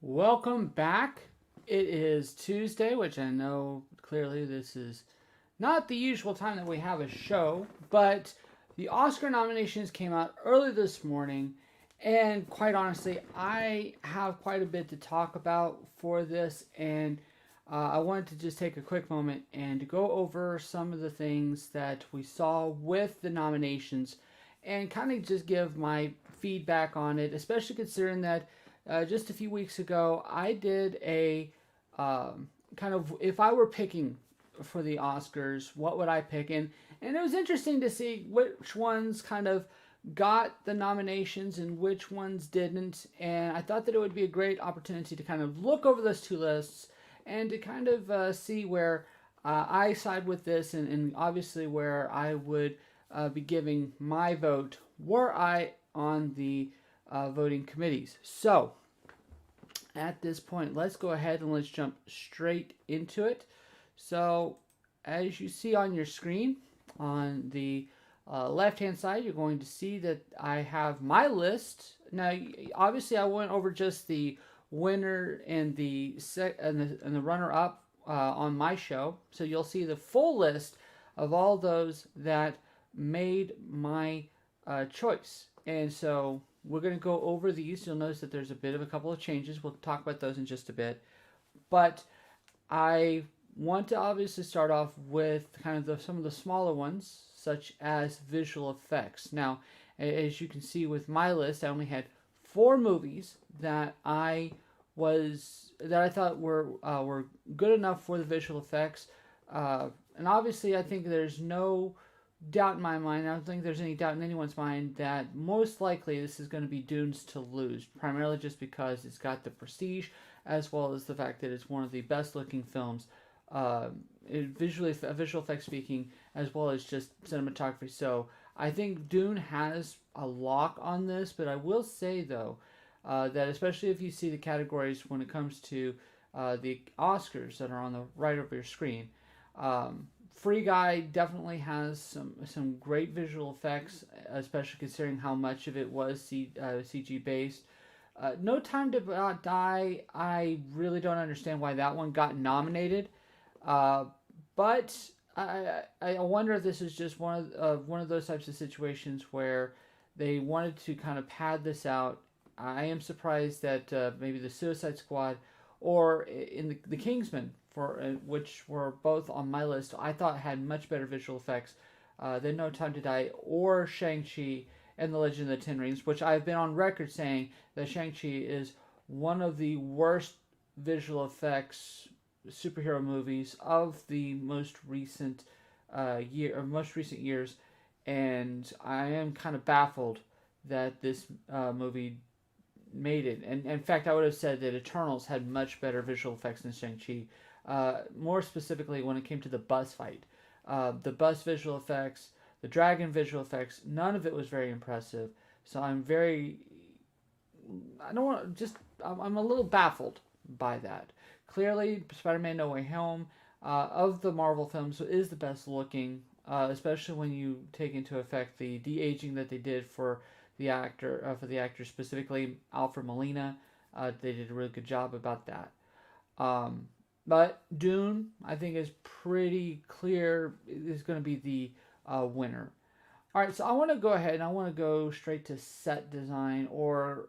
Welcome back. It is Tuesday, which I know clearly this is not the usual time that we have a show, but the Oscar nominations came out early this morning, and quite honestly, I have quite a bit to talk about for this, and I wanted to just take a quick moment and to go over some of the things that we saw with the nominations and kind of just give my feedback on it, especially considering that just a few weeks ago I did a kind of if I were picking for the Oscars, what would I pick? And it was interesting to see which ones kind of got the nominations and which ones didn't. And I thought that it would be a great opportunity to kind of look over those two lists and to kind of see where I side with this and obviously where I would be giving my vote were I on the voting committees. So, at this point, let's go ahead and let's jump straight into it. So, as you see on your screen, on the left-hand side, you're going to see that I have my list. Now, obviously, I went over just the winner and the runner-up on my show, so you'll see the full list of all those that made my choice. And so we're going to go over these. You'll notice that there's a bit of a couple of changes. We'll talk about those in just a bit. But I want to obviously start off with kind of some of the smaller ones, such as visual effects. Now, as you can see with my list, I only had 4 movies that I thought were good enough for the visual effects. And obviously, I think there's no doubt in my mind, I don't think there's any doubt in anyone's mind that most likely this is going to be Dune's to lose, primarily just because it's got the prestige as well as the fact that it's one of the best looking films, visual effects speaking, as well as just cinematography. So I think Dune has a lock on this, but I will say though that especially if you see the categories when it comes to the Oscars that are on the right of your screen, Free Guy definitely has some great visual effects, especially considering how much of it was CG based. No Time to Die, I really don't understand why that one got nominated, but I wonder if this is just one of those types of situations where they wanted to kind of pad this out. I am surprised that maybe the Suicide Squad or in the Kingsman, for which were both on my list, I thought had much better visual effects than No Time to Die or Shang-Chi and the Legend of the Ten Rings, which I've been on record saying that Shang-Chi is one of the worst visual effects superhero movies of the most recent years, and I am kind of baffled that this movie made it. And in fact, I would have said that Eternals had much better visual effects than Shang-Chi. More specifically, when it came to the bus fight, the bus visual effects, the dragon visual effects, none of it was very impressive. So I'm a little baffled by that. Clearly, Spider-Man No Way Home, of the Marvel films, is the best looking, especially when you take into effect the de-aging that they did for the actor specifically Alfred Molina. They did a really good job about that. But Dune, I think, is pretty clear is going to be the winner. All right, so I want to go ahead and I want to go straight to set design or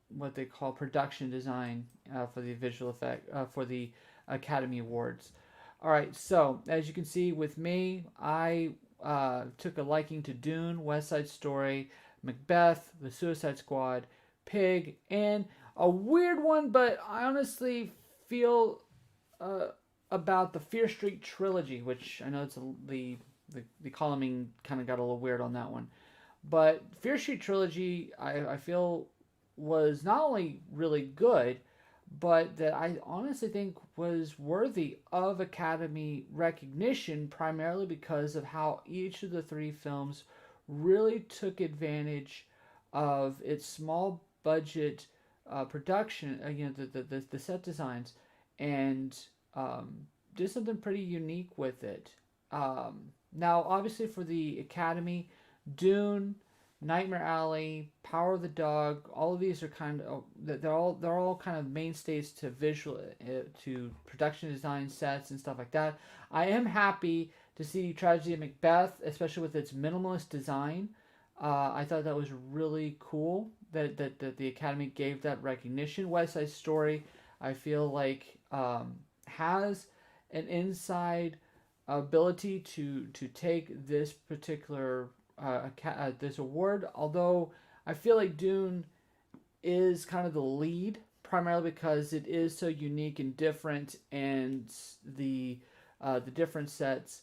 what they call production design for the visual effect for the Academy Awards. All right, so as you can see with me, I took a liking to Dune, West Side Story, Macbeth, The Suicide Squad, Pig, and a weird one, but I honestly feel about the Fear Street trilogy, which I know the columning kind of got a little weird on that one. But Fear Street trilogy, I feel, was not only really good, but that I honestly think was worthy of Academy recognition, primarily because of how each of the 3 films really took advantage of its small budget production, the set designs, and did something pretty unique with it. Now, obviously, for the Academy, Dune Nightmare Alley, Power of the Dog, all of these are kind of they're all kind of mainstays to visual to production design, sets and stuff like that. I am happy to see Tragedy of Macbeth, especially with its minimalist design. I thought that was really cool that the Academy gave that recognition. West Side Story, I feel like has an inside ability to take this particular this award, although I feel like Dune is kind of the lead, primarily because it is so unique and different, and the different sets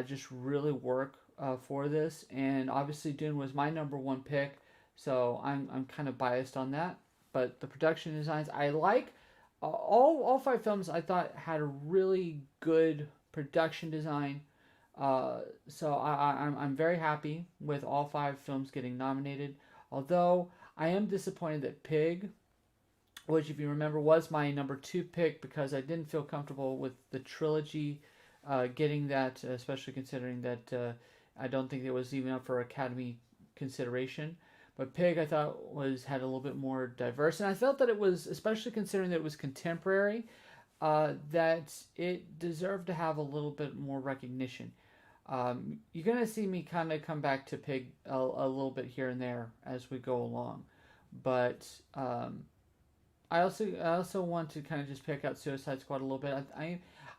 just really work for this. And obviously, Dune was my number one pick, so I'm kind of biased on that. But the production designs I like. All five films I thought had a really good production design. So I'm very happy with all five films getting nominated. Although I am disappointed that Pig, which if you remember was my number two pick because I didn't feel comfortable with the trilogy getting that, especially considering that I don't think it was even up for Academy consideration. But Pig I thought had a little bit more diverse, and I felt that it was, especially considering that it was contemporary, that it deserved to have a little bit more recognition. You're gonna see me kind of come back to Pig a little bit here and there as we go along, but I also want to kind of just pick out Suicide Squad a little bit.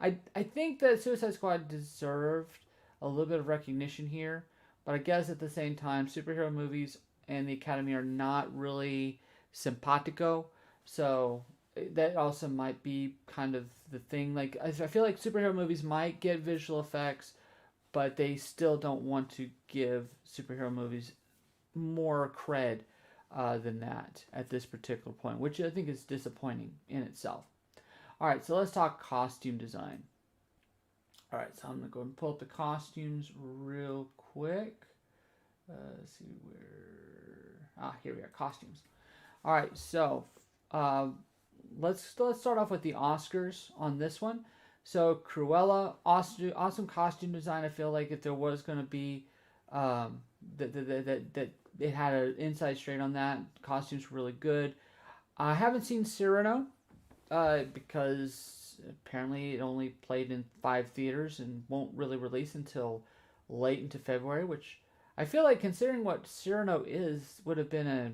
I think that Suicide Squad deserved a little bit of recognition here, but I guess at the same time, superhero movies and the Academy are not really simpatico, so that also might be kind of the thing. Like I feel like superhero movies might get visual effects, but they still don't want to give superhero movies more cred than that at this particular point, which I think is disappointing in itself. All right, so let's talk costume design. All right, so I'm going to go and pull up the costumes real quick. Let's see where... here we are, costumes. All right, so let's start off with the Oscars on this one. So Cruella, awesome costume design. I feel like if there was going to be that it had an inside straight on that. Costumes were really good. I haven't seen Cyrano because apparently it only played in 5 theaters and won't really release until late into February, which I feel like, considering what Cyrano is, would have been a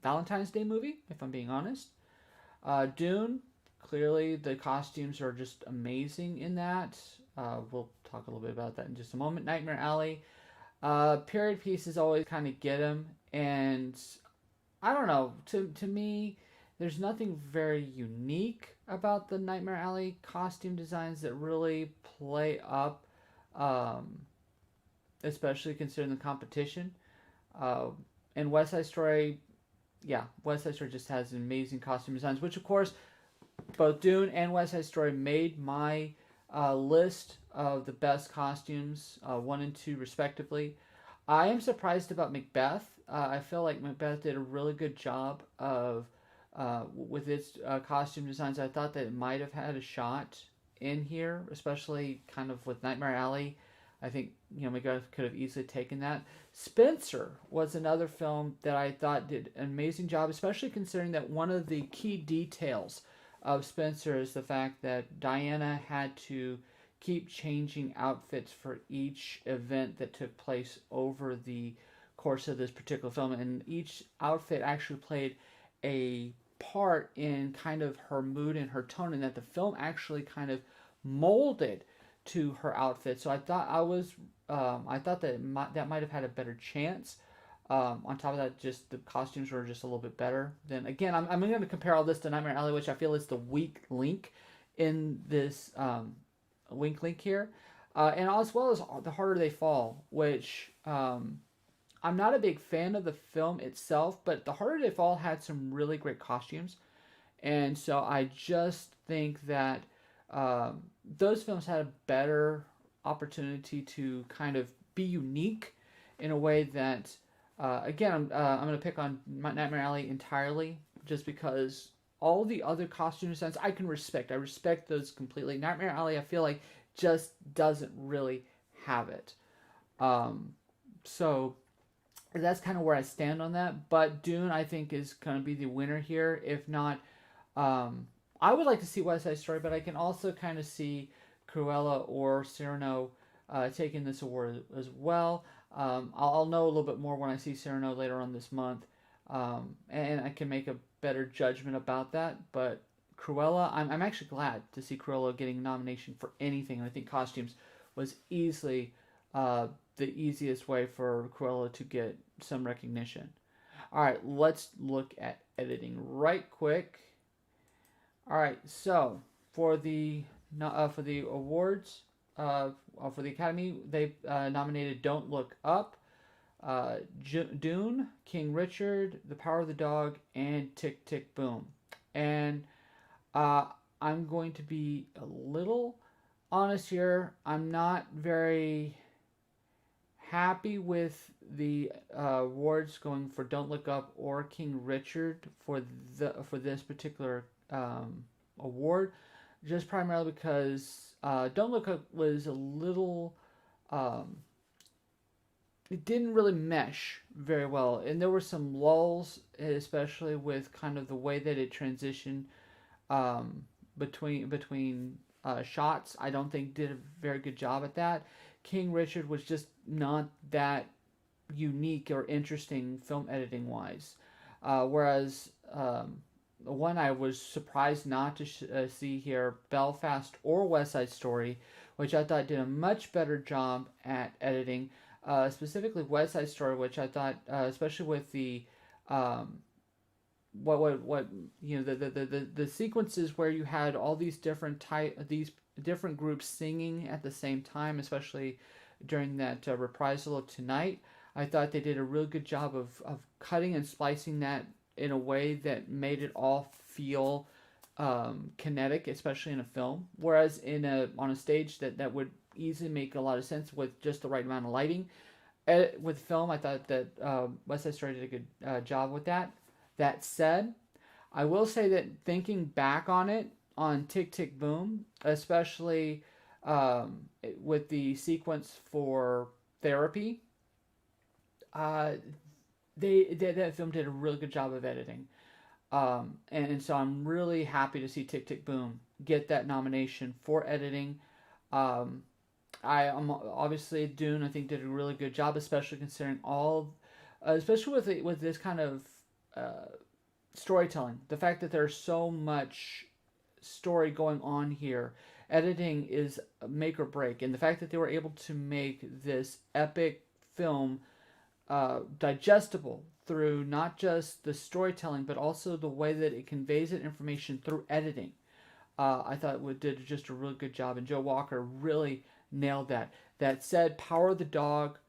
Valentine's Day movie, if I'm being honest. Dune, clearly the costumes are just amazing in that. We'll talk a little bit about that in just a moment. Nightmare Alley. Period pieces always kind of get him, and I don't know, to me, there's nothing very unique about the Nightmare Alley costume designs that really play up, especially considering the competition. And West Side Story, West Side Story just has amazing costume designs, which of course, both Dune and West Side Story made my list of the best costumes, 1 and 2 respectively. I am surprised about Macbeth. I feel like Macbeth did a really good job of with its costume designs. I thought that it might have had a shot in here, especially kind of with Nightmare Alley. I think Macbeth could have easily taken that. Spencer was another film that I thought did an amazing job, especially considering that one of the key details of Spencer is the fact that Diana had to keep changing outfits for each event that took place over the course of this particular film, and each outfit actually played a part in kind of her mood and her tone, and that the film actually kind of molded to her outfit. So I thought that might have had a better chance. On top of that, just the costumes were just a little bit better. Then again, I'm going to compare all this to Nightmare Alley, which I feel is the weak link in this link here, and as well as The Harder They Fall, which I'm not a big fan of the film itself, but The Harder They Fall had some really great costumes, and so I just think that those films had a better opportunity to kind of be unique in a way that. Again, I'm going to pick on Nightmare Alley entirely, just because all the other costume designs I can respect. I respect those completely. Nightmare Alley, I feel like, just doesn't really have it. So that's kind of where I stand on that. But Dune, I think, is going to be the winner here. If not, I would like to see West Side Story, but I can also kind of see Cruella or Cyrano taking this award as well. I'll know a little bit more when I see Cyrano later on this month, and I can make a better judgment about that. But Cruella, I'm actually glad to see Cruella getting a nomination for anything, and I think costumes was easily the easiest way for Cruella to get some recognition. All right, let's look at editing right quick. All right, so for the awards, for the Academy, they nominated Don't Look Up, Dune, King Richard, The Power of the Dog, and Tick Tick Boom. And uh, I'm going to be a little honest here. I'm not very happy with the awards going for Don't Look Up or King Richard for this particular award, just primarily because Don't Look Up was a little it didn't really mesh very well, and there were some lulls, especially with kind of the way that it transitioned between shots. I don't think did a very good job at that. King Richard was just not that unique or interesting film editing wise, whereas the one I was surprised not to see here, Belfast or West Side Story, which I thought did a much better job at editing. Specifically West Side Story, which I thought, especially with the what you know the sequences where you had all these different groups singing at the same time, especially during that reprisal of Tonight. I thought they did a really good job of cutting and splicing that in a way that made it all feel kinetic, especially in a film. Whereas on a stage that would easily make a lot of sense with just the right amount of lighting. With film, I thought that West Side Story did a good job with that. That said, I will say that thinking back on it, on Tick Tick Boom, especially with the sequence for therapy, that film did a really good job of editing. And so I'm really happy to see Tick Tick Boom get that nomination for editing. I am obviously Dune. I think did a really good job, especially considering especially with this kind of storytelling. The fact that there's so much story going on here, editing is a make or break, and the fact that they were able to make this epic film digestible through not just the storytelling, but also the way that it conveys that information through editing. I thought it did just a really good job, and Joe Walker really nailed that. That said, Power of the Dog,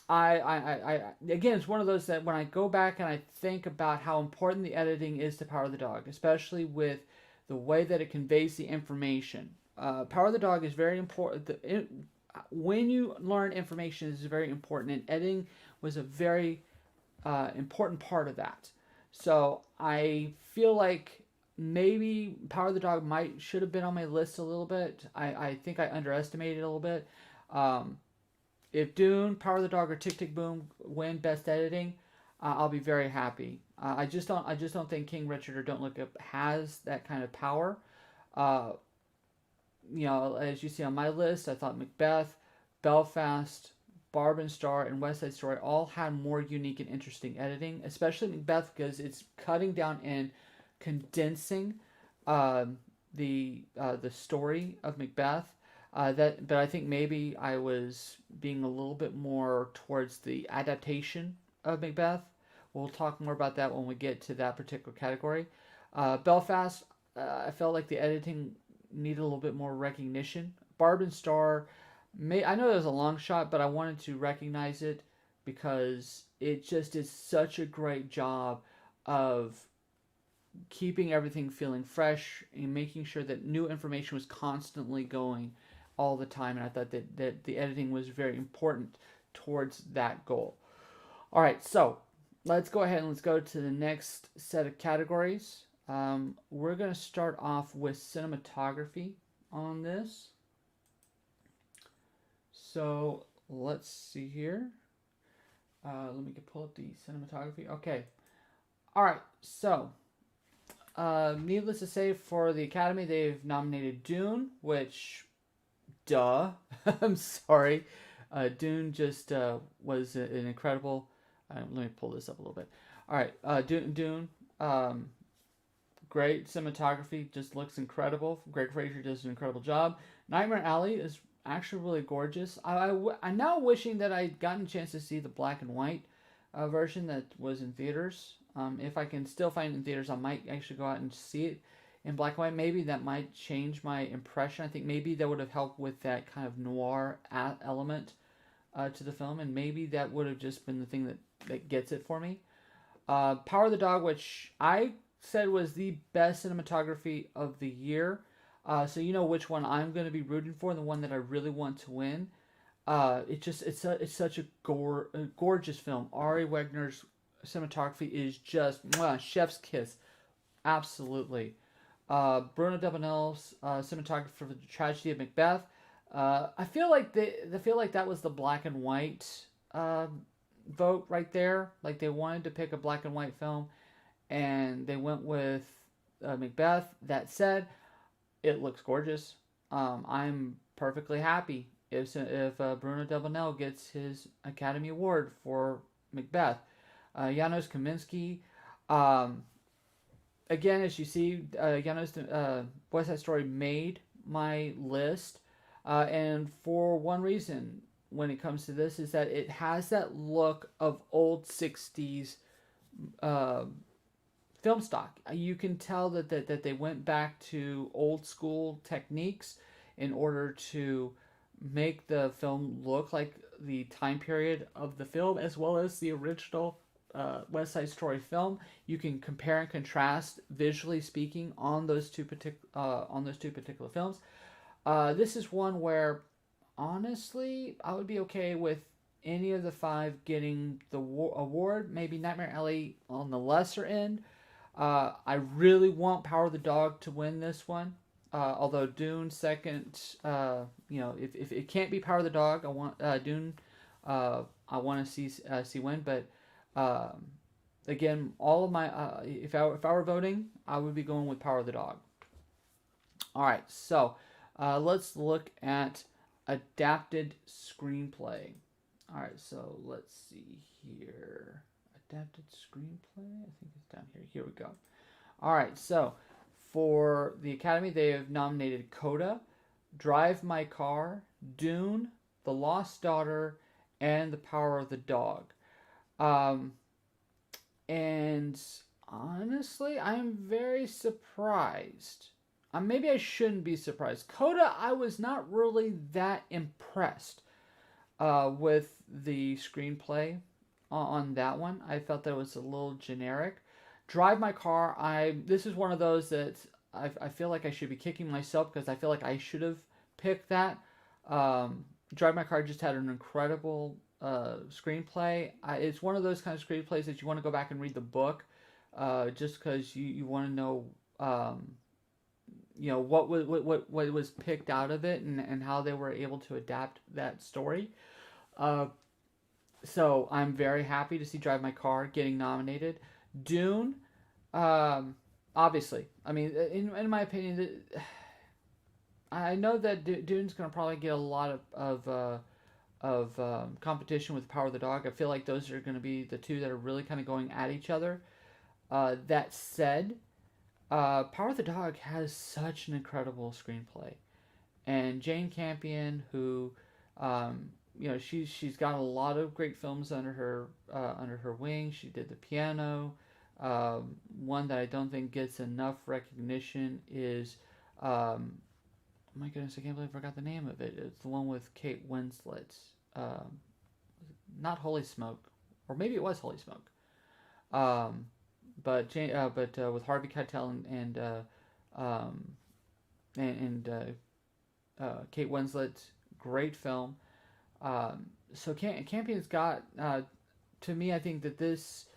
I again, it's one of those that when I go back and I think about how important the editing is to Power of the Dog, especially with the way that it conveys the information. Power of the Dog is very important. When you learn information is very important, and editing was a very important part of that. So I feel like maybe Power of the Dog should have been on my list a little bit. I think I underestimated it a little bit. If Dune, Power of the Dog, or Tick Tick Boom win Best Editing, I'll be very happy. I just don't think King Richard or Don't Look Up has that kind of power. As you see on my list, I thought Macbeth, Belfast, Barb and Star, and West Side Story all had more unique and interesting editing, especially Macbeth because it's cutting down and condensing the story of Macbeth. But I think maybe I was being a little bit more towards the adaptation of Macbeth. We'll talk more about that when we get to that particular category. Belfast, I felt like the editing needed a little bit more recognition. Barb and Star, I know it was a long shot, but I wanted to recognize it because it just did such a great job of keeping everything feeling fresh and making sure that new information was constantly going all the time, and I thought that the editing was very important towards that goal. All right, so let's go ahead and let's go to the next set of categories. We're going to start off with cinematography on this. So let's see here. Let me pull up the cinematography. Okay. All right. So, needless to say, for the Academy, they've nominated Dune, which, duh. I'm sorry. Dune just was an incredible. Let me pull this up a little bit. All right. Dune. Great cinematography, just looks incredible. Greg Fraser does an incredible job. Nightmare Alley is actually really gorgeous. I'm now wishing that I'd gotten a chance to see the black and white version that was in theaters. If I can still find it in theaters, I might actually go out and see it in black and white. Maybe that might change my impression. I think maybe that would have helped with that kind of noir element to the film, and maybe that would have just been the thing that gets it for me. Power of the Dog, which I said was the best cinematography of the year. So you know which one I'm going to be rooting for, the one that I really want to win. It's such a gorgeous film. Ari Wegner's cinematography is just chef's kiss, absolutely. Bruno Delbonnel's cinematography for the Tragedy of Macbeth. I feel like that was the black and white vote right there. Like they wanted to pick a black and white film, and they went with Macbeth. That said, it looks gorgeous. I'm perfectly happy if Bruno Delbonnel gets his Academy Award for Macbeth. Janusz Kaminski, again, as you see, Janusz West Side Story made my list, and for one reason when it comes to this is that it has that look of old 60s film stock. You can tell that they went back to old school techniques in order to make the film look like the time period of the film as well as the original West Side Story film. You can compare and contrast visually speaking on those two particular films. This is one where honestly I would be okay with any of the five getting the award. Maybe Nightmare Alley on the lesser end. I really want Power of the Dog to win this one. Although Dune second, if it can't be Power of the Dog, I want Dune. I want to see win. But again, all of my if I were voting, I would be going with Power of the Dog. All right, so let's look at adapted screenplay. All right, so let's see here. Adapted screenplay? I think it's down here. Here we go. All right, so for the Academy, they have nominated Coda, Drive My Car, Dune, The Lost Daughter, and The Power of the Dog. And honestly, I'm very surprised. Maybe I shouldn't be surprised. Coda, I was not really that impressed with the screenplay on that one. I felt that it was a little generic. Drive My Car, this is one of those that I feel like I should be kicking myself because I feel like I should have picked that. Drive My Car just had an incredible screenplay. It's one of those kind of screenplays that you want to go back and read the book just because you want to know what was picked out of it and how they were able to adapt that story. So I'm very happy to see Drive My Car getting nominated. Dune, obviously. I mean, in my opinion, I know that Dune's going to probably get a lot of competition with Power of the Dog. I feel like those are going to be the two that are really kind of going at each other. That said, Power of the Dog has such an incredible screenplay, and Jane Campion, who she's got a lot of great films under her wing. She did The Piano. One that I don't think gets enough recognition is oh my goodness, I can't believe I forgot the name of it. It's the one with Kate Winslet. Not Holy Smoke, or maybe it was Holy Smoke. But with Harvey Keitel and Kate Winslet, great film. So Campion's got to me. I think that this,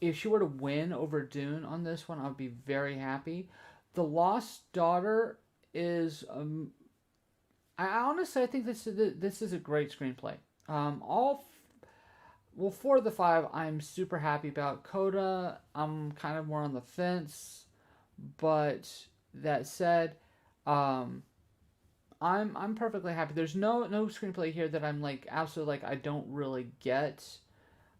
if she were to win over Dune on this one, I'd be very happy. The Lost Daughter is I honestly think this is a great screenplay. well, 4 of the 5 I'm super happy about. Coda, I'm kind of more on the fence, but that said, um, I'm perfectly happy. There's no screenplay here that I'm like absolutely like I don't really get.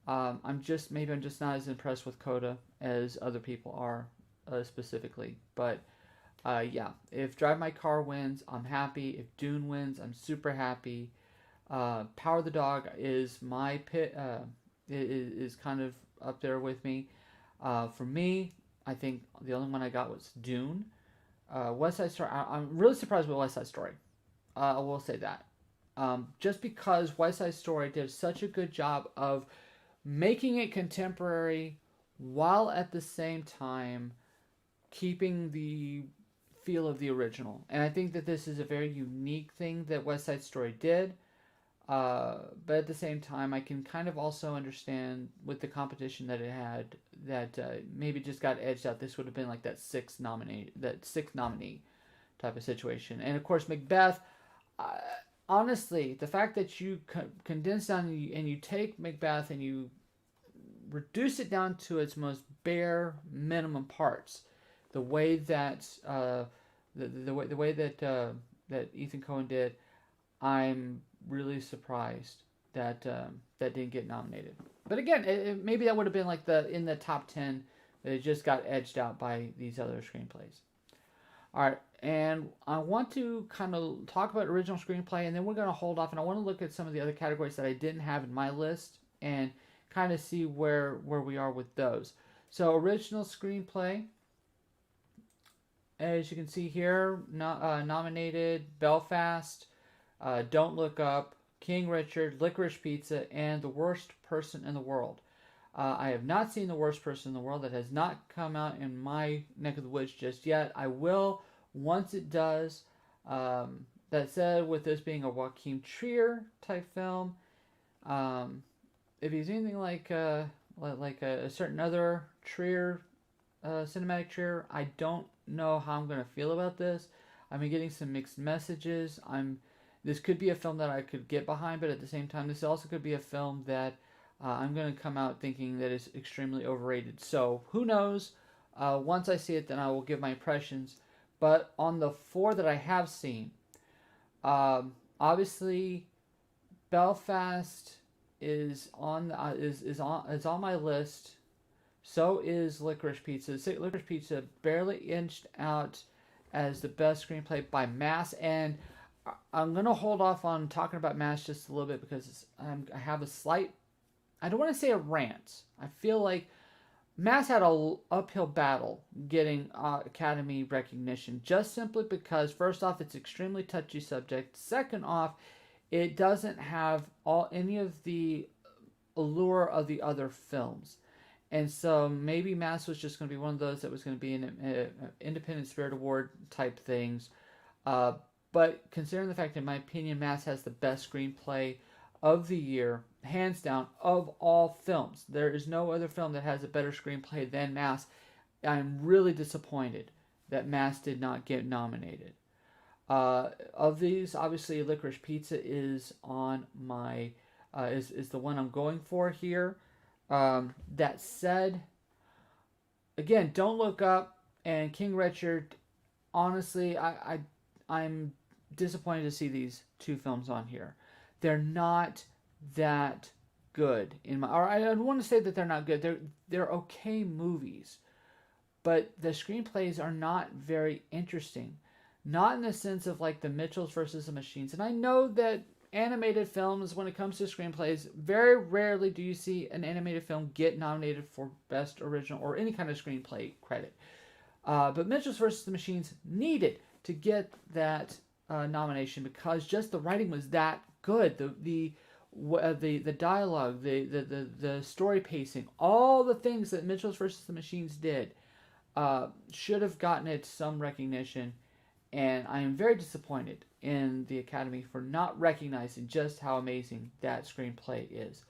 I'm just not as impressed with Coda as other people are, specifically. But yeah, if Drive My Car wins, I'm happy. If Dune wins, I'm super happy. Power of the Dog is my pit. Is kind of up there with me. For me, I think the only one I got was Dune. West Side Story. I'm really surprised with West Side Story. I will say that. Just because West Side Story did such a good job of making it contemporary while at the same time keeping the feel of the original. And I think that this is a very unique thing that West Side Story did. But at the same time, I can kind of also understand with the competition that it had that maybe just got edged out. This would have been like that sixth nominee type of situation. And of course, Macbeth. Uh, Honestly, the fact that you condense down and you take Macbeth and you reduce it down to its most bare minimum parts, the way that the way that that Ethan Coen did, I'm really surprised that that didn't get nominated. But again, maybe that would have been like in the top 10. That it just got edged out by these other screenplays. All right, and I want to kind of talk about original screenplay, and then we're going to hold off, and I want to look at some of the other categories that I didn't have in my list, and kind of see where we are with those. So original screenplay, as you can see here, nominated Belfast, Don't Look Up, King Richard, Licorice Pizza, and The Worst Person in the World. I have not seen The Worst Person in the World. That has not come out in my neck of the woods just yet. I will once it does. That said, with this being a Joachim Trier type film, if he's anything like a certain other Trier, cinematic Trier, I don't know how I'm going to feel about this. I've been getting some mixed messages. This could be a film that I could get behind, but at the same time, this also could be a film that I'm going to come out thinking that it's extremely overrated. So, who knows? Once I see it, then I will give my impressions. But on the 4 that I have seen, obviously, Belfast is on my list. So is Licorice Pizza. Licorice Pizza barely inched out as the best screenplay by Mass, and I'm going to hold off on talking about Mass just a little bit because I have a slight, I don't want to say a rant. I feel like Mass had an uphill battle getting Academy recognition just simply because, first off, it's an extremely touchy subject. Second off, it doesn't have any of the allure of the other films. And so maybe Mass was just going to be one of those that was going to be an Independent Spirit Award type things. But considering the fact, in my opinion, Mass has the best screenplay of the year, hands down, of all films. There is no other film that has a better screenplay than Mass. I'm really disappointed that Mass did not get nominated. Of these, obviously, Licorice Pizza is on my is the one I'm going for here. That said, again, Don't Look Up and King Richard. Honestly, I'm disappointed to see these 2 films on here. They're not that good or I don't want to say that they're not good. They're okay movies, but the screenplays are not very interesting. Not in the sense of like the Mitchells versus the Machines. And I know that animated films, when it comes to screenplays, very rarely do you see an animated film get nominated for Best Original or any kind of screenplay credit. But Mitchells vs. the Machines needed to get that nomination because just the writing was that good. The dialogue, the story pacing, all the things that Mitchells vs. the Machines did should have gotten it some recognition. And I am very disappointed in the Academy for not recognizing just how amazing that screenplay is.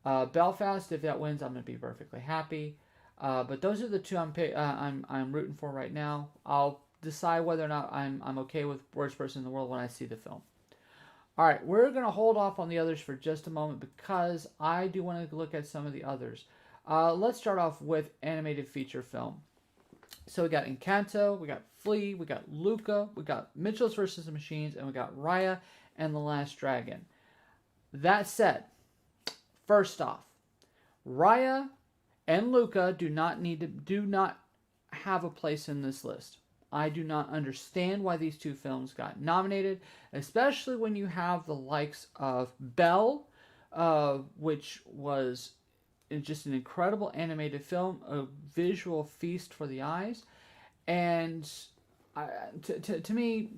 Belfast, if that wins, I'm going to be perfectly happy. But those are the 2 I'm rooting for right now. I'll decide whether or not I'm okay with Worst Person in the World when I see the film. All right, we're going to hold off on the others for just a moment because I do want to look at some of the others. Let's start off with animated feature film. So we got Encanto, we got Flea, we got Luca, we got Mitchells vs. the Machines, and we got Raya and the Last Dragon. That said, first off, Raya and Luca do not have a place in this list. I do not understand why these two films got nominated, especially when you have the likes of Belle, which was just an incredible animated film, a visual feast for the eyes, and to me,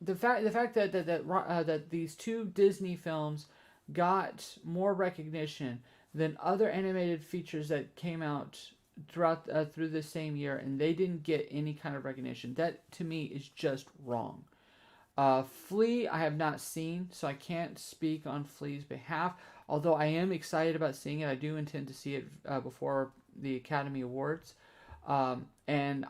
the fact that these two Disney films got more recognition than other animated features that came out through the same year, and they didn't get any kind of recognition. That to me is just wrong. Flea I have not seen, so I can't speak on Flea's behalf. Although I am excited about seeing it, I do intend to see it before the Academy Awards. And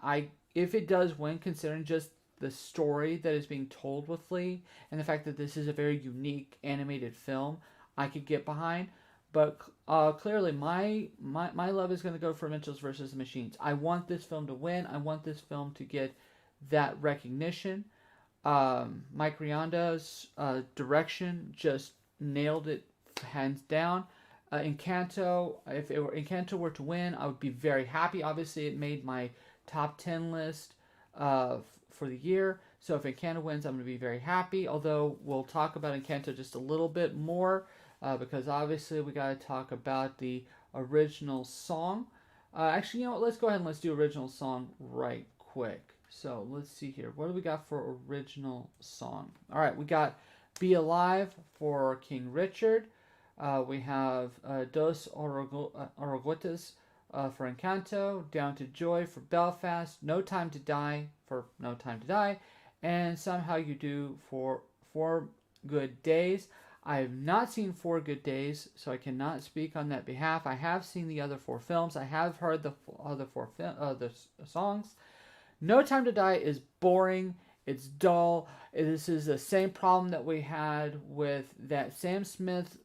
if it does win, considering just the story that is being told with Flea and the fact that this is a very unique animated film, I could get behind. But clearly, my love is going to go for Mitchells vs. the Machines. I want this film to win. I want this film to get that recognition. Mike Rionda's direction just nailed it hands down. Encanto, if Encanto were to win, I would be very happy. Obviously, it made my top 10 list for the year. So if Encanto wins, I'm going to be very happy. Although we'll talk about Encanto just a little bit more. Because obviously we got to talk about the original song. Actually, you know what? Let's go ahead and let's do original song right quick. So let's see here. What do we got for original song? All right, we got Be Alive for King Richard. We have Dos Oruguitas for Encanto. Down to Joy for Belfast. No Time to Die for No Time to Die. And Somehow You Do for 4 Good Days. I have not seen 4 Good Days, so I cannot speak on that behalf. I have seen the other 4 films. I have heard the other 4 songs. No Time to Die is boring. It's dull. This is the same problem that we had with that Sam Smith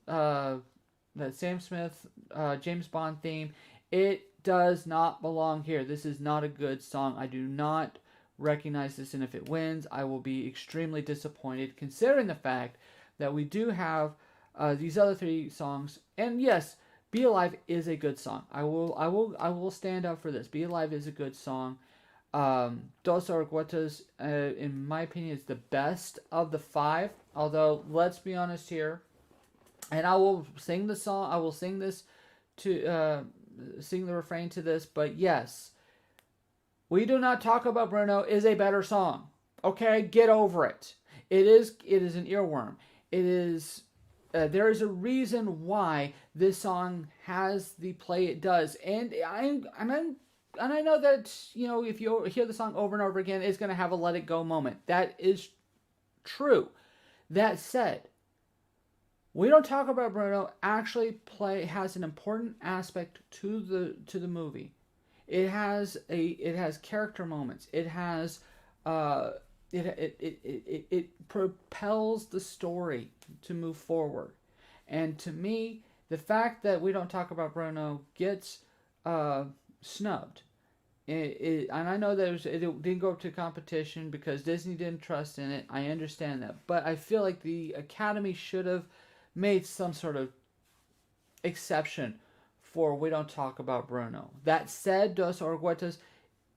James Bond theme. It does not belong here. This is not a good song. I do not recognize this, and if it wins, I will be extremely disappointed, considering the fact that we do have these other 3 songs. And yes, Be Alive is a good song. I will stand up for this. Be Alive is a good song. Dos Oruguitas, in my opinion, is the best of the 5. Although, let's be honest here, and I will sing the song. I will sing this to sing the refrain to this. But yes, We Do Not Talk About Bruno is a better song. Okay, get over it. It is an earworm. It is. There is a reason why this song has the play it does, and I know that, you know, if you hear the song over and over again, it's going to have a let it go moment. That is true. That said, We Don't Talk About Bruno actually has an important aspect to the movie. It has character moments. It has it propels the story to move forward. And to me, the fact that We Don't Talk About Bruno gets snubbed, and I know that it didn't go up to competition because Disney didn't trust in it. I understand that, but I feel like the Academy should have made some sort of exception for We Don't Talk About Bruno. That said, Dos Oruguitas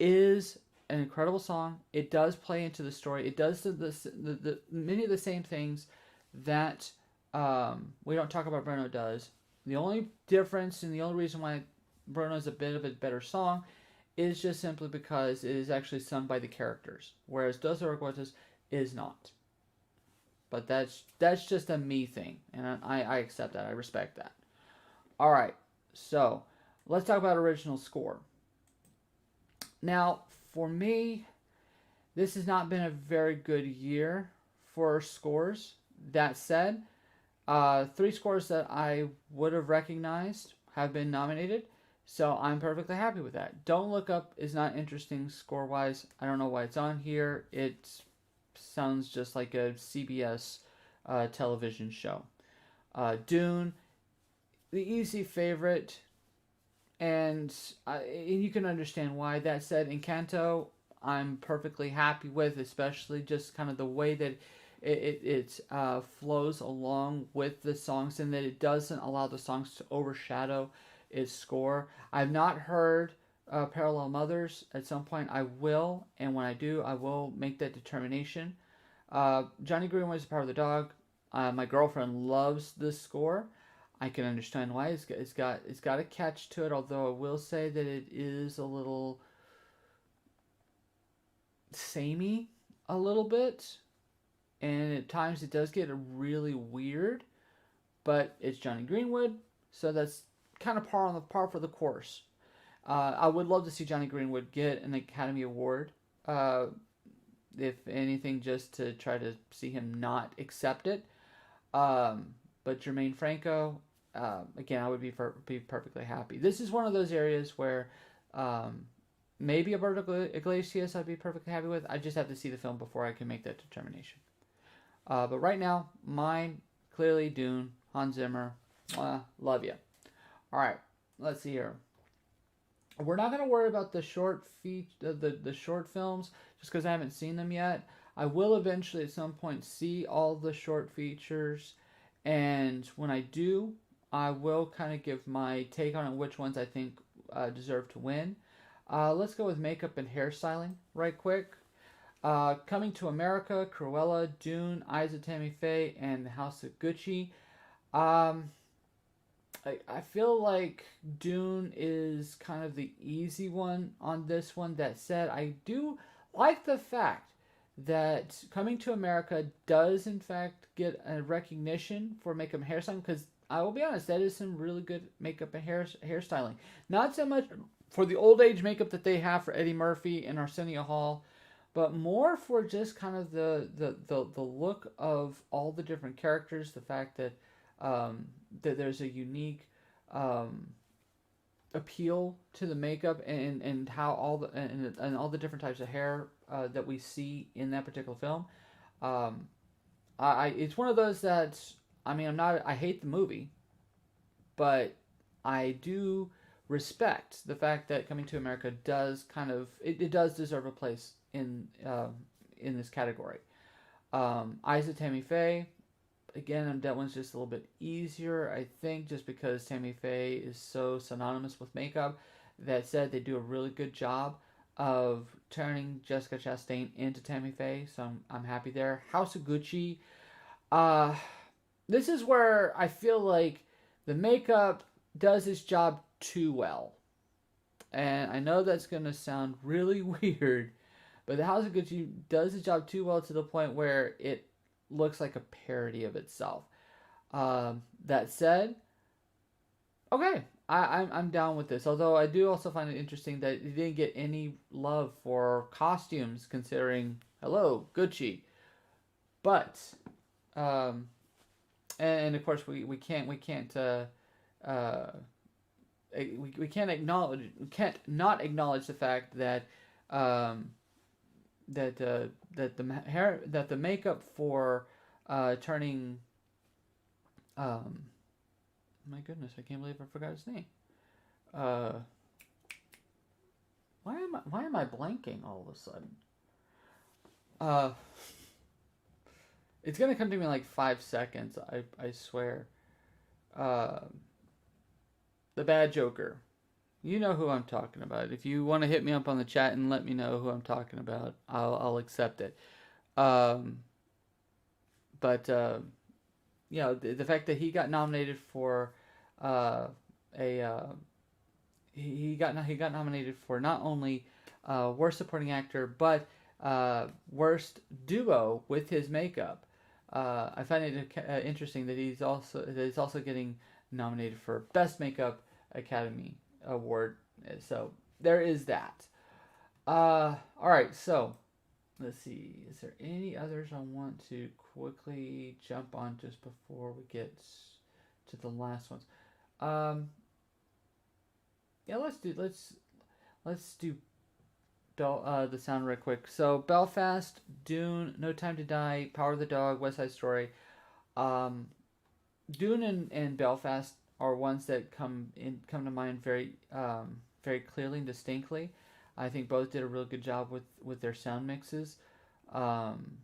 is an incredible song. It does play into the story. It does the many of the same things that We Don't Talk About Bruno does. The only difference and the only reason why Bruno is a bit of a better song is just simply because it is actually sung by the characters, whereas Dos Oruguitas is not. But that's just a me thing, and I accept that. I respect that. All right, so let's talk about original score. Now, for me, this has not been a very good year for scores. That said, 3 scores that I would have recognized have been nominated, so I'm perfectly happy with that. Don't Look Up is not interesting score-wise. I don't know why it's on here. It sounds just like a CBS television show. Dune, the easy favorite, and you can understand why. That said, Encanto, I'm perfectly happy with, especially just kind of the way that it flows along with the songs, and that it doesn't allow the songs to overshadow its score. I've not heard Parallel Mothers. At some point, I will, and when I do, I will make that determination. Johnny Greenwood's Power of the Dog. My girlfriend loves this score. I can understand why. It's got a catch to it, although I will say that it is a little samey a little bit, and at times it does get really weird. But it's Johnny Greenwood, so that's kind of par for the course. I would love to see Johnny Greenwood get an Academy Award. If anything, just to try to see him not accept it. But Jermaine Franco, again, I would be perfectly happy. This is one of those areas where maybe Alberto Iglesias I'd be perfectly happy with. I just have to see the film before I can make that determination. But right now, mine, clearly Dune, Hans Zimmer, love you. All right, let's see here. We're not going to worry about the short the short films just because I haven't seen them yet. I will eventually at some point see all the short features, and when I do, I will kind of give my take on it, which ones I think deserve to win. Let's go with makeup and hairstyling right quick. Coming to America, Cruella, Dune, Eyes of Tammy Faye, and The House of Gucci. I feel like Dune is kind of the easy one on this one. That said, I do like the fact that Coming to America does in fact get a recognition for makeup and hairstyling, because I will be honest, that is some really good makeup and hairstyling. Not so much for the old age makeup that they have for Eddie Murphy and Arsenio Hall, but more for just kind of the look of all the different characters, the fact that that there's a unique appeal to the makeup and how all the and all the different types of hair that we see in that particular film. It's one of those that I hate the movie, but I do respect the fact that Coming to America does kind of it does deserve a place in this category. Eyes of Tammy Faye. Again, that one's just a little bit easier, I think, just because Tammy Faye is so synonymous with makeup. That said, they do a really good job of turning Jessica Chastain into Tammy Faye, so I'm happy there. House of Gucci. This is where I feel like the makeup does its job too well. And I know that's going to sound really weird, but the House of Gucci does its job too well to the point where it looks like a parody of itself. That said, okay, I'm down with this. Although I do also find it interesting that it didn't get any love for costumes, considering hello Gucci. But and of course we can't not acknowledge the fact that that the makeup for turning my goodness, I can't believe I forgot his name. Why am I blanking all of a sudden? It's gonna come to me in like 5 seconds. I swear. The Bad Joker. You know who I'm talking about. If you want to hit me up on the chat and let me know who I'm talking about, I'll accept it. The fact that he got nominated for he got nominated for not only worst supporting actor but worst duo with his makeup. I find it interesting that he's also getting nominated for Best Makeup Academy Award. So there is that. All right, so let's see. Is there any others I want to quickly jump on just before we get to the last ones? Yeah, let's do the sound real quick. So Belfast, Dune, No Time to Die, Power of the Dog, West Side Story. Um, Dune and Belfast are ones that come to mind very clearly and distinctly. I think both did a real good job with their sound mixes. Um,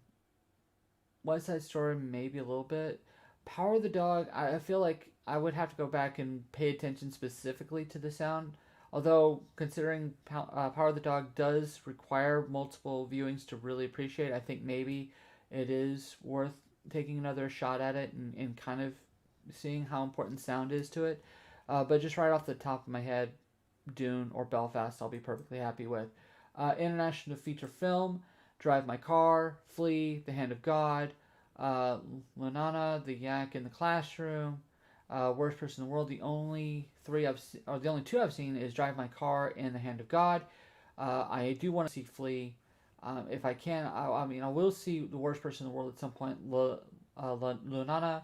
West Side Story maybe a little bit. Power of the Dog, I feel like I would have to go back and pay attention specifically to the sound. Although considering Power of the Dog does require multiple viewings to really appreciate, I think maybe it is worth taking another shot at it and kind of seeing how important sound is to it. But just right off the top of my head, Dune or Belfast, I'll be perfectly happy with. International feature film, Drive My Car, Flee, The Hand of God, uh, Lunana, The Yak in the Classroom, Worst Person in the World. The only two I've seen is Drive My Car and The Hand of God. I do want to see Flee. If I can, I mean, I will see The Worst Person in the World at some point. Lunana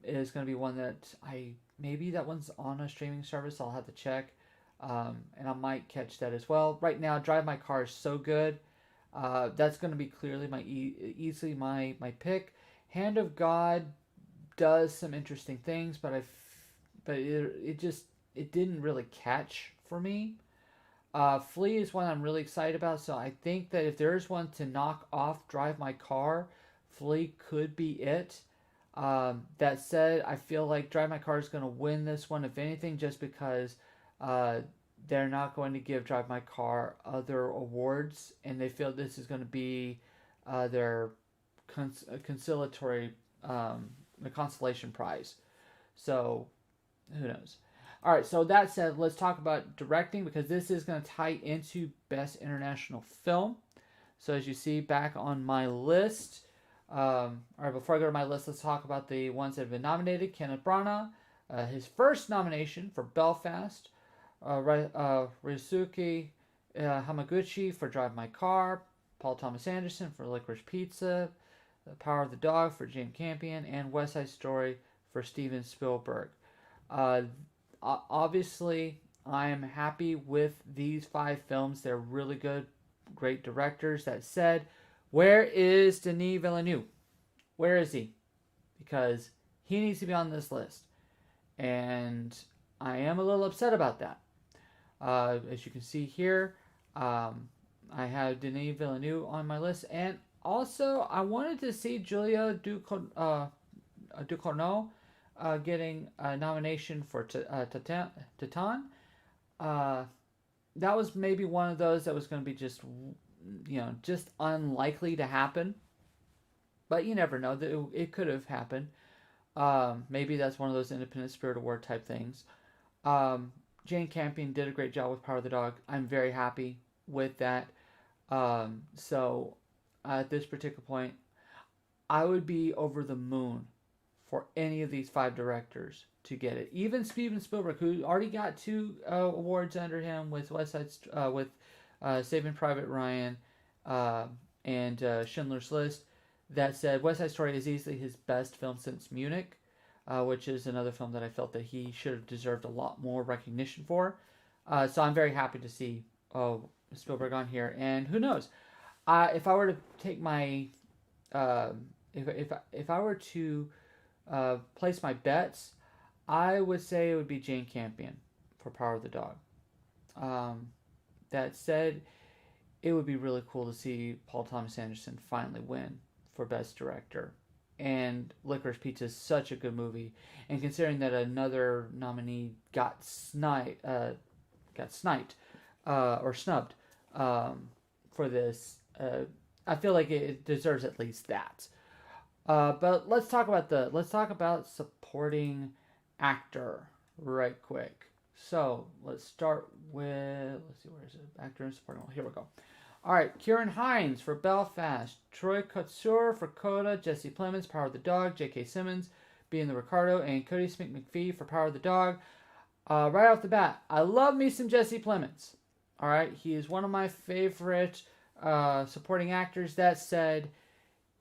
is going to be one that maybe that one's on a streaming service. I'll have to check, and I might catch that as well. Right now, Drive My Car is so good. That's going to be clearly easily my pick. Hand of God does some interesting things, but it didn't really catch for me. Flea is one I'm really excited about, so I think that if there's one to knock off Drive My Car, Flea could be it. That said, I feel like Drive My Car is going to win this one, if anything, just because they're not going to give Drive My Car other awards, and they feel this is going to be their conciliatory, the consolation prize. So, who knows? All right, so that said, let's talk about directing, because this is going to tie into Best International Film. So as you see back on my list, all right, before I go to my list, let's talk about the ones that have been nominated. Kenneth Branagh, his first nomination for Belfast. Ryusuke Hamaguchi for Drive My Car. Paul Thomas Anderson for Licorice Pizza. The Power of the Dog for Jane Campion. And West Side Story for Steven Spielberg. Obviously, I am happy with these 5 films. They're really good, great directors. That said, where is Denis Villeneuve? Where is he? Because he needs to be on this list. And I am a little upset about that. As you can see here, I have Denis Villeneuve on my list. And also, I wanted to see Julia Ducournau getting a nomination for Titan. That was maybe one of those that was going to be just unlikely to happen. But you never know. It could have happened. Maybe that's one of those Independent Spirit Award type things. Jane Campion did a great job with Power of the Dog. I'm very happy with that. So at this particular point, I would be over the moon for any of these 5 directors to get it. Even Steven Spielberg, who already got 2 awards under him with Saving Private Ryan and Schindler's List. That said, West Side Story is easily his best film since Munich, which is another film that I felt that he should have deserved a lot more recognition for. So I'm very happy to see Spielberg on here. And who knows? If I were to take my if I were to place my bets, I would say it would be Jane Campion for Power of the Dog. That said, it would be really cool to see Paul Thomas Anderson finally win for Best Director. And Licorice Pizza is such a good movie. And considering that another nominee got sniped or snubbed for this, I feel like it deserves at least that. But let's talk about supporting actor right quick. So let's start with, where is it? Actor and supporting. Here we go. All right, Kieran Hines for Belfast, Troy Kotsur for Coda, Jesse Plemons, Power of the Dog, J.K. Simmons, Being the Ricardo, and Cody Smith McPhee for Power of the Dog. Right off the bat, I love me some Jesse Plemons. All right, he is one of my favorite supporting actors. That said,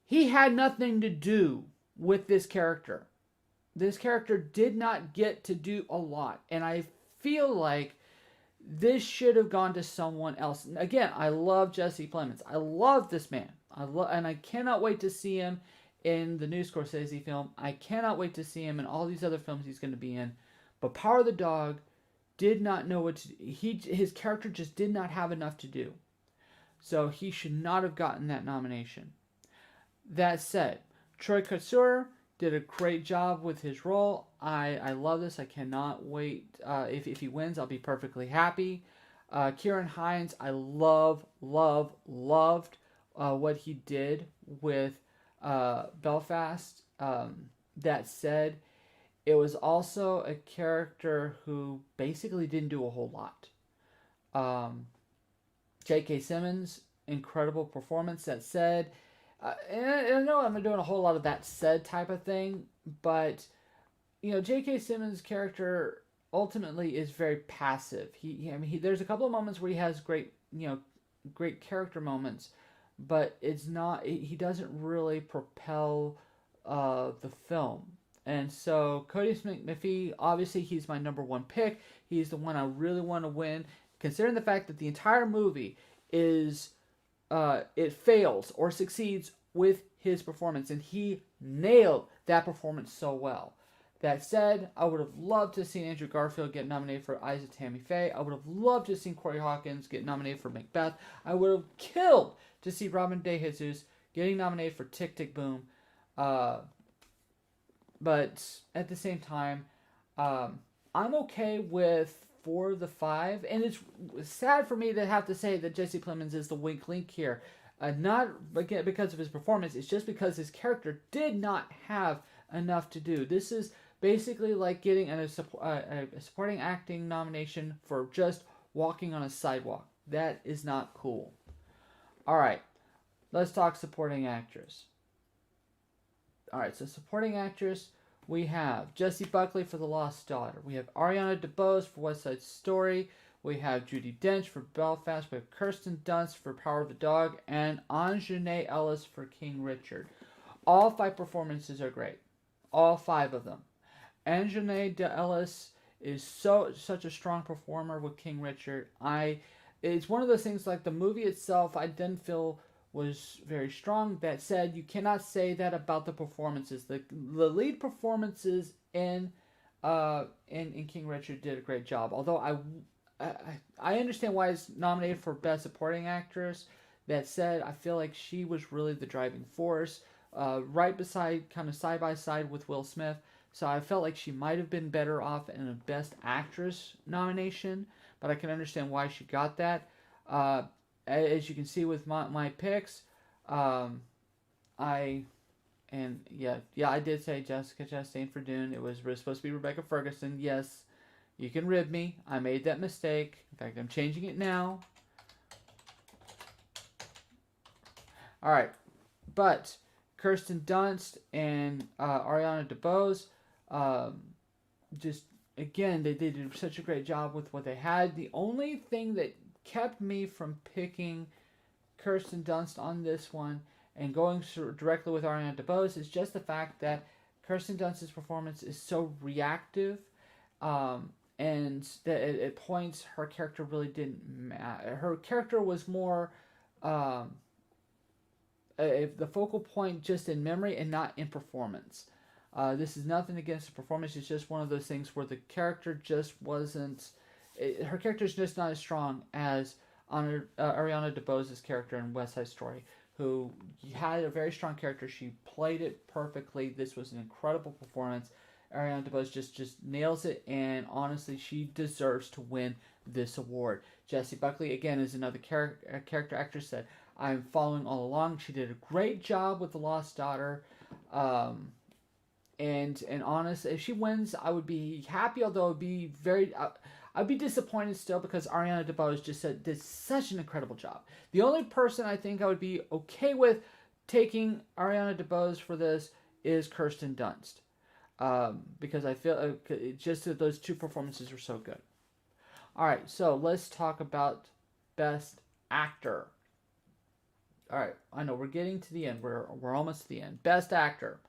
he had nothing to do with this character. This character did not get to do a lot, and I feel like this should have gone to someone else. Again, I love Jesse Plemons. I love this man. And I cannot wait to see him in the new Scorsese film. I cannot wait to see him in all these other films he's going to be in. But Power of the Dog did not know what to do. His character just did not have enough to do. So he should not have gotten that nomination. That said, Troy Kotsur did a great job with his role. I love this. I cannot wait. If he wins, I'll be perfectly happy. Kieran Hines, I loved what he did with Belfast. That said, it was also a character who basically didn't do a whole lot. J.K. Simmons, incredible performance. That said, and I know I'm doing a whole lot of that said type of thing, but J.K. Simmons' character ultimately is very passive. There's a couple of moments where he has great character moments, but it's not. He doesn't really propel the film. And so Cody McPhee, obviously he's my number one pick. He's the one I really want to win, considering the fact that the entire movie is it fails or succeeds with his performance, and he nailed that performance so well. That said, I would have loved to have seen Andrew Garfield get nominated for Eyes of Tammy Faye. I would have loved to have seen Corey Hawkins get nominated for Macbeth. I would have killed to see Robin DeJesus getting nominated for Tick, Tick, Boom. But at the same time, I'm okay with 4 of the 5. And it's sad for me to have to say that Jesse Plemons is the weak link here. Not because of his performance. It's just because his character did not have enough to do. This is basically like getting a supporting acting nomination for just walking on a sidewalk. That is not cool. Alright, let's talk supporting actress. Alright, so supporting actress, we have Jessie Buckley for The Lost Daughter. We have Ariana DeBose for West Side Story. We have Judi Dench for Belfast. We have Kirsten Dunst for Power of the Dog. And Anjanae Ellis for King Richard. All 5 performances are great. All 5 of them. Anjanae Ellis is such a strong performer with King Richard. It's one of those things, like the movie itself, I didn't feel was very strong. That said, you cannot say that about the performances. The lead performances in King Richard did a great job. Although I understand why it's nominated for Best Supporting Actress. That said, I feel like she was really the driving force, right beside, kind of side by side with Will Smith. So I felt like she might have been better off in a Best Actress nomination, but I can understand why she got that. As you can see with my picks, I did say Jessica Chastain for Dune. It was supposed to be Rebecca Ferguson. Yes, you can rib me. I made that mistake. In fact, I'm changing it now. Alright, but Kirsten Dunst and Ariana DeBose, just, again, they did such a great job with what they had. The only thing that kept me from picking Kirsten Dunst on this one and going directly with Ariana DeBose is just the fact that Kirsten Dunst's performance is so reactive, and that at points her character really didn't matter. Her character was more the focal point just in memory and not in performance. This is nothing against the performance. It's just one of those things where the character just wasn't. Her character is just not as strong as Ariana DeBose's character in West Side Story, who had a very strong character. She played it perfectly. This was an incredible performance. Ariana DeBose just nails it, and honestly, she deserves to win this award. Jessie Buckley, again, is another character actress that I'm following all along. She did a great job with The Lost Daughter. And honest, if she wins, I would be happy, although it would be very... I'd be disappointed still because Ariana DeBose just did such an incredible job. The only person I think I would be okay with taking Ariana DeBose for this is Kirsten Dunst. Because I feel just that those 2 performances were so good. Alright, so let's talk about Best Actor. Alright, I know we're getting to the end. We're almost to the end. Best Actor.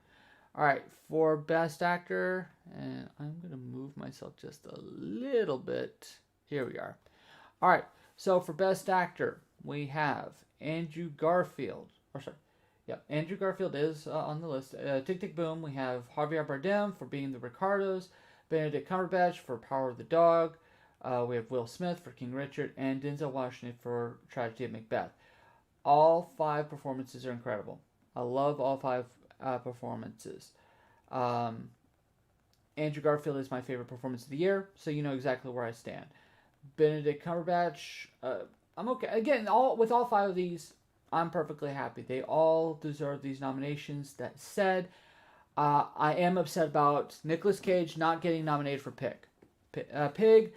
Alright, for Best Actor, and I'm going to move myself just a little bit. Here we are. Alright, so for Best Actor, we have Andrew Garfield. Yeah, Andrew Garfield is on the list. Tick Tick Boom, we have Javier Bardem for being the Ricardos, Benedict Cumberbatch for Power of the Dog, we have Will Smith for King Richard, and Denzel Washington for Tragedy of Macbeth. All 5 performances are incredible. I love all 5 performances. Um, Andrew Garfield is my favorite performance of the year, so you know exactly where I stand. Benedict Cumberbatch, I'm okay. Again, with all 5 of these, I'm perfectly happy. They all deserve these nominations. That said, I am upset about Nicolas Cage not getting nominated for Pig. Pig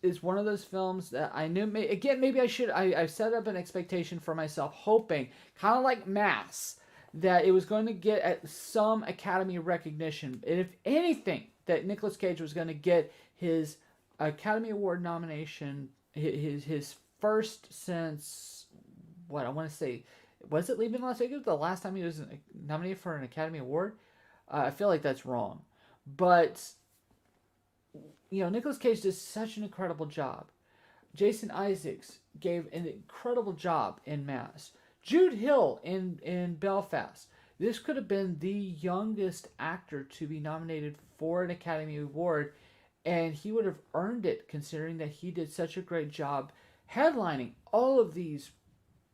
is one of those films that I knew. Maybe I should. I set up an expectation for myself, hoping, kind of like Mass, that it was going to get some Academy recognition. And if anything, that Nicolas Cage was going to get his Academy Award nomination, his first since, what I want to say, was it Leaving Las Vegas the last time he was nominated for an Academy Award? I feel like that's wrong. But, you know, Nicolas Cage did such an incredible job. Jason Isaacs gave an incredible job in Mass. Jude Hill in Belfast. This could have been the youngest actor to be nominated for an Academy Award, and he would have earned it considering that he did such a great job headlining all of these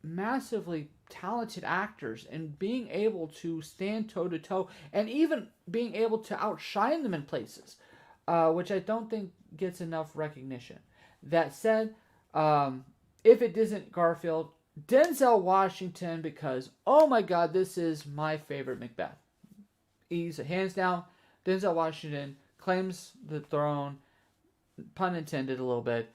massively talented actors and being able to stand toe to toe and even being able to outshine them in places, which I don't think gets enough recognition. That said, if it isn't Garfield, Denzel Washington, because oh my god, this is my favorite Macbeth. He's hands down. Denzel Washington claims the throne, pun intended a little bit,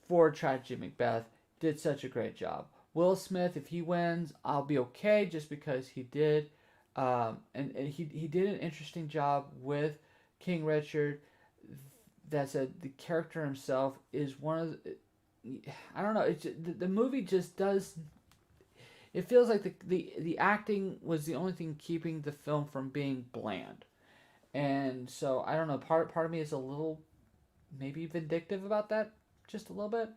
for Tragedy of Macbeth. Did such a great job. Will Smith, if he wins, I'll be okay just because he did. And he did an interesting job with King Richard. That said, the character himself is one of the, I don't know. It's the movie just does. It feels like the acting was the only thing keeping the film from being bland, and so I don't know. Part of me is a little, maybe vindictive about that, just a little bit.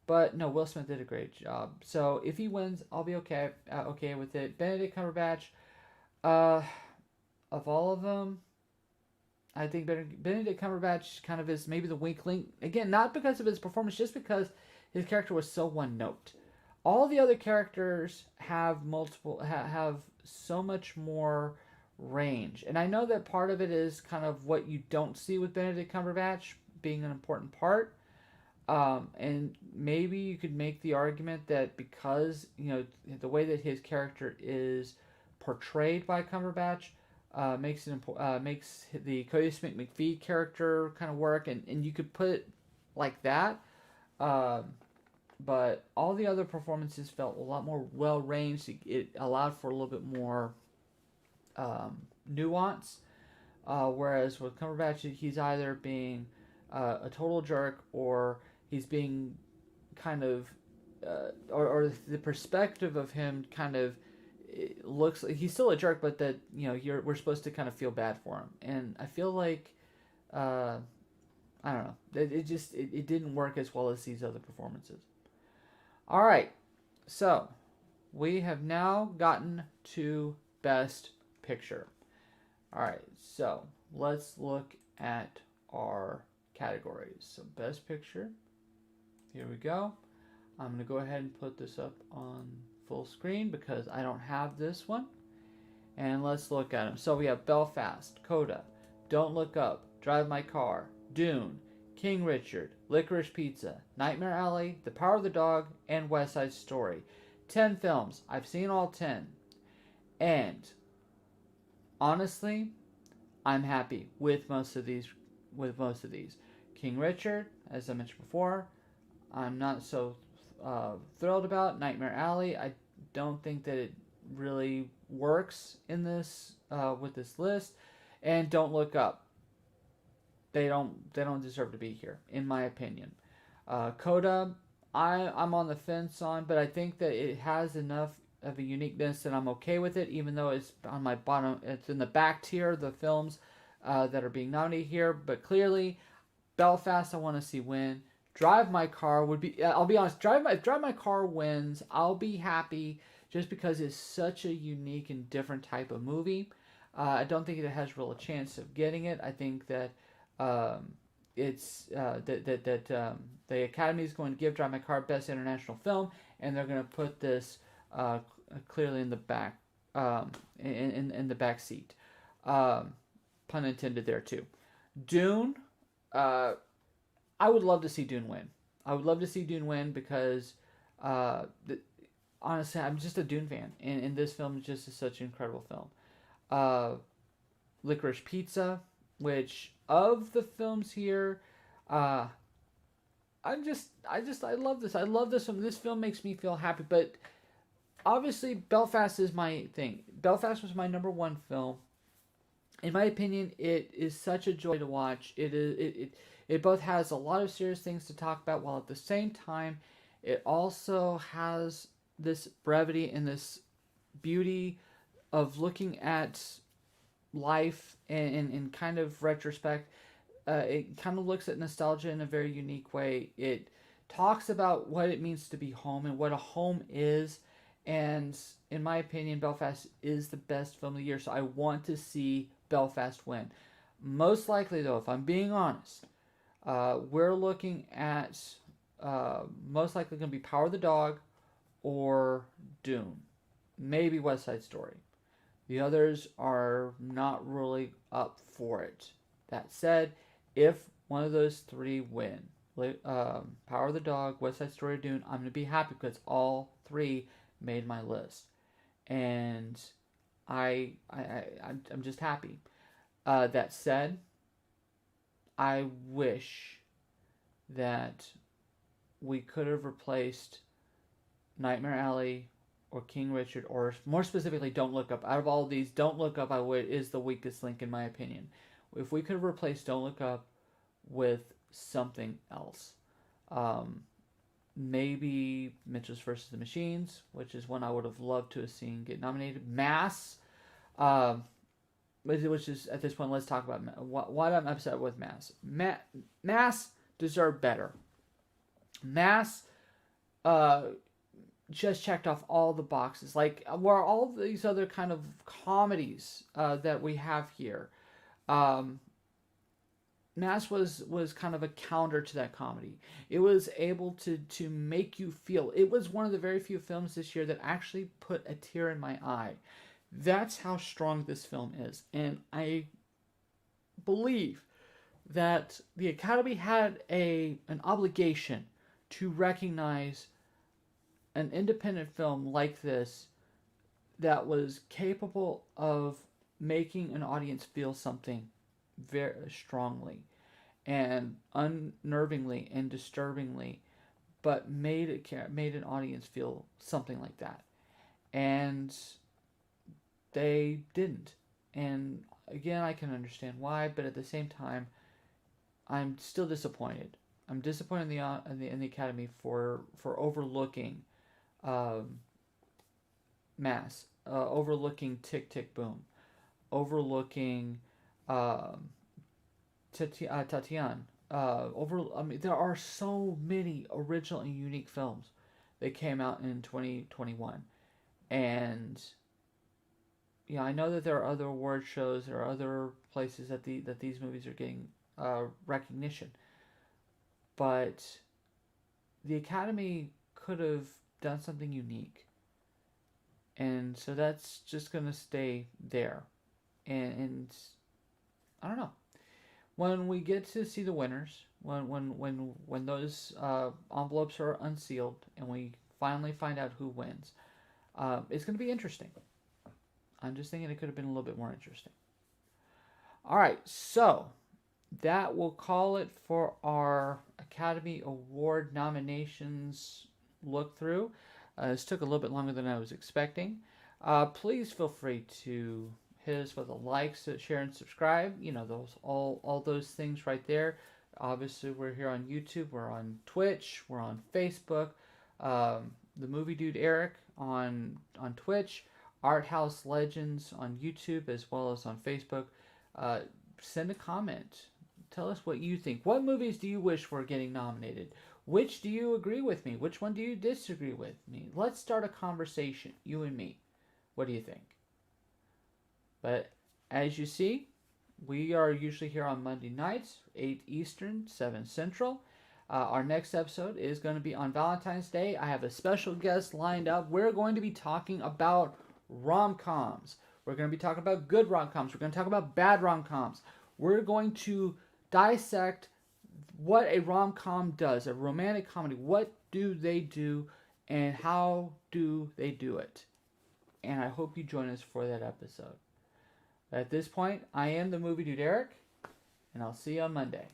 But no, Will Smith did a great job. So if he wins, I'll be okay with it. Benedict Cumberbatch, of all of them, I think Benedict Cumberbatch kind of is maybe the weak link. Again, not because of his performance, just because his character was so one note. All the other characters have have so much more range. And I know that part of it is kind of what you don't see with Benedict Cumberbatch being an important part. And maybe you could make the argument that because, you know, the way that his character is portrayed by Cumberbatch, makes the Cody Smith McPhee character kind of work, and you could put it like that. But all the other performances felt a lot more well ranged. It allowed for a little bit more nuance. Whereas with Cumberbatch, he's either being a total jerk, or he's being kind of, or the perspective of him kind of, it looks like he's still a jerk, but that, you know, we're supposed to kind of feel bad for him. And I feel like, I don't know, it didn't work as well as these other performances. All right, so we have now gotten to Best Picture. All right, so let's look at our categories. So Best Picture, here we go. I'm going to go ahead and put this up on full screen because I don't have this one. And let's look at them. So we have Belfast, Coda, Don't Look Up, Drive My Car, Dune, King Richard, Licorice Pizza, Nightmare Alley, The Power of the Dog, and West Side Story. 10 films. I've seen all 10. And honestly, I'm happy with most of these. King Richard, as I mentioned before, I'm not so thrilled about. Nightmare Alley, I don't think that it really works in this with this list. And Don't Look Up. They don't deserve to be here, in my opinion. Coda, I'm on the fence on, but I think that it has enough of a uniqueness that I'm okay with it, even though it's on my bottom. It's in the back tier of the films that are being nominated here. But clearly, Belfast, I want to see win. Drive My Car would be. I'll be honest. Drive My Car wins, I'll be happy, just because it's such a unique and different type of movie. I don't think it has real chance of getting it. I think that it's the Academy is going to give Drive My Car Best International Film, and they're going to put this clearly in the back, in the back seat. Pun intended there too. Dune. I would love to see Dune win. I would love to see Dune win because, honestly, I'm just a Dune fan, and this film is just such an incredible film. Licorice Pizza, which of the films here, I love this. I love this film. This film makes me feel happy, but obviously Belfast is my thing. Belfast was my number one film. In my opinion, it is such a joy to watch. It both has a lot of serious things to talk about, while at the same time, it also has this brevity and this beauty of looking at life in kind of retrospect. It kind of looks at nostalgia in a very unique way. It talks about what it means to be home and what a home is. And in my opinion, Belfast is the best film of the year. So I want to see Belfast win. Most likely, though, if I'm being honest, we're looking at most likely going to be Power of the Dog or Dune. Maybe West Side Story. The others are not really up for it. That said, if one of those three win, Power of the Dog, West Side Story, Dune, I'm going to be happy because all three made my list. And I'm just happy. That said, I wish that we could have replaced Nightmare Alley or King Richard, or more specifically, Don't Look Up. Out of all of these, Don't Look Up is the weakest link in my opinion. If we could have replaced Don't Look Up with something else, maybe Mitchell's versus the Machines, which is one I would have loved to have seen get nominated. Mass, which is at this point, let's talk about what I'm upset with. Mass deserved better. Mass just checked off all the boxes, like where all these other kind of comedies that we have here. Mass was kind of a counter to that comedy. It was able to make you feel. It was one of the very few films this year that actually put a tear in my eye. That's how strong this film is. And I believe that the Academy had an obligation to recognize an independent film like this that was capable of making an audience feel something very strongly and unnervingly and disturbingly, but made an audience feel something like that. And they didn't. And again, I can understand why, but at the same time, I'm still disappointed. I'm disappointed in the Academy for overlooking Mass, overlooking Tick Tick Boom, overlooking Tatiana. There are so many original and unique films that came out in 2021, and yeah, I know that there are other award shows, there are other places that these movies are getting recognition, but the Academy could have done something unique, and so that's just gonna stay there, and I don't know. When we get to see the winners, when those envelopes are unsealed and we finally find out who wins, it's going to be interesting. I'm just thinking it could have been a little bit more interesting. All right, so that will call it for our Academy Award nominations look through. This took a little bit longer than I was expecting. Please feel free to hit us with a like, share, and subscribe. You know, those all those things right there. Obviously, we're here on YouTube. We're on Twitch. We're on Facebook. The MovieDude Eric on Twitch. Art House Legends on YouTube as well as on Facebook. Send a comment. Tell us what you think. What movies do you wish were getting nominated? Which do you agree with me? Which one do you disagree with me? Let's start a conversation, you and me. What do you think? But as you see, we are usually here on Monday nights, 8 Eastern, 7 Central. Our next episode is going to be on Valentine's Day. I have a special guest lined up. We're going to be talking about rom-coms. We're going to be talking about good rom-coms. We're going to talk about bad rom-coms. We're going to dissect what a rom-com does, a romantic comedy. What do they do, and how do they do it? And I hope you join us for that episode. At this point, I am the Movie Dude Eric, and I'll see you on Monday.